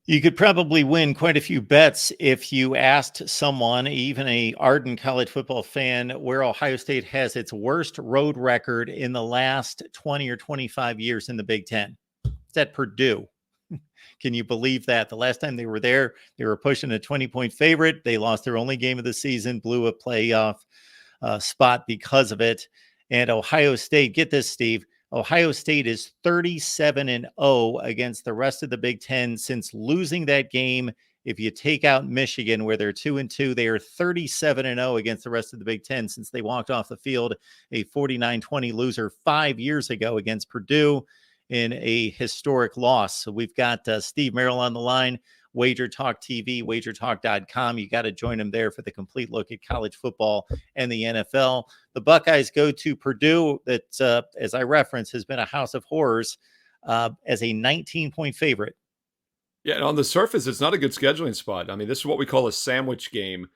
You could probably win quite a few bets if you asked someone, even a ardent college football fan, where Ohio State has its worst road record in the last 20 or 25 years in the Big Ten. It's at Purdue. Can you believe that? The last time they were there, they were pushing a 20-point favorite. They lost their only game of the season, blew a playoff spot because of it. And Ohio State, get this, Steve, Ohio State is 37-0 against the rest of the Big Ten since losing that game. If you take out Michigan, where they're 2-2, they are 37-0 against the rest of the Big Ten since they walked off the field a 49-20 loser 5 years ago against Purdue in a historic loss. So we've got Steve Merrill on the line, Wager Talk TV, wagertalk.com. You got to join them there for the complete look at college football and the NFL. The Buckeyes go to Purdue, that, as I referenced, has been a house of horrors as a 19-point favorite. Yeah, and on the surface, it's not a good scheduling spot. I mean, this is what we call a sandwich game.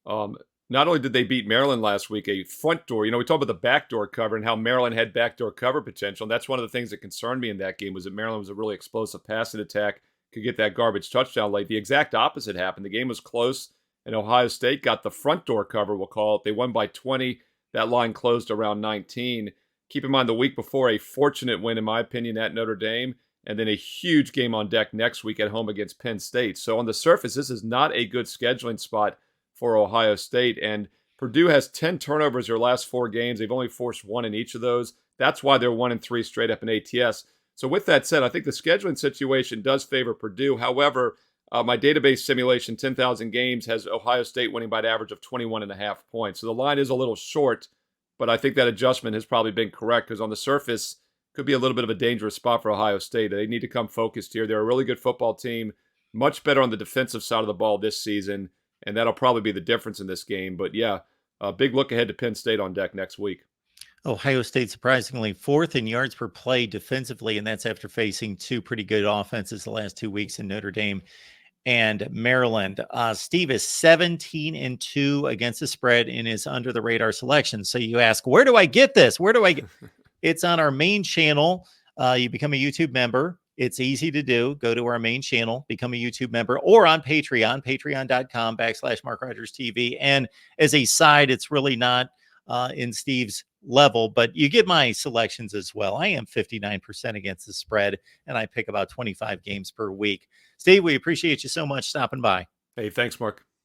Not only did they beat Maryland last week, a front door, we talk about the backdoor cover and how Maryland had backdoor cover potential. And that's one of the things that concerned me in that game was that Maryland was a really explosive passing attack, could get that garbage touchdown late. The exact opposite happened. The game was close, and Ohio State got the front door cover, we'll call it. They won by 20. That line closed around 19. Keep in mind, the week before, a fortunate win, in my opinion, at Notre Dame, and then a huge game on deck next week at home against Penn State. So on the surface, this is not a good scheduling spot for Ohio State. And Purdue has 10 turnovers their last 4 games. They've only forced 1 in each of those. That's why they're 1-3 straight up in ATS. So with that said, I think the scheduling situation does favor Purdue. However, my database simulation, 10,000 games, has Ohio State winning by an average of 21.5 points. So the line is a little short, but I think that adjustment has probably been correct because on the surface, could be a little bit of a dangerous spot for Ohio State. They need to come focused here. They're a really good football team, much better on the defensive side of the ball this season, and that'll probably be the difference in this game. But yeah, a big look ahead to Penn State on deck next week. Ohio State surprisingly 4th in yards per play defensively, and that's after facing 2 pretty good offenses the last 2 weeks in Notre Dame and Maryland. Steve is 17-2 against the spread in his under the radar selection. So you ask, where do I get this? Where do I get? It's on our main channel. You become a YouTube member. It's easy to do. Go to our main channel, become a YouTube member, or on Patreon, patreon.com/MarkRogersTV. And as a side, it's really not in Steve's level, but you get my selections as well. I am 59% against the spread, and I pick about 25 games per week. Steve, we appreciate you so much stopping by. Hey, thanks, Mark.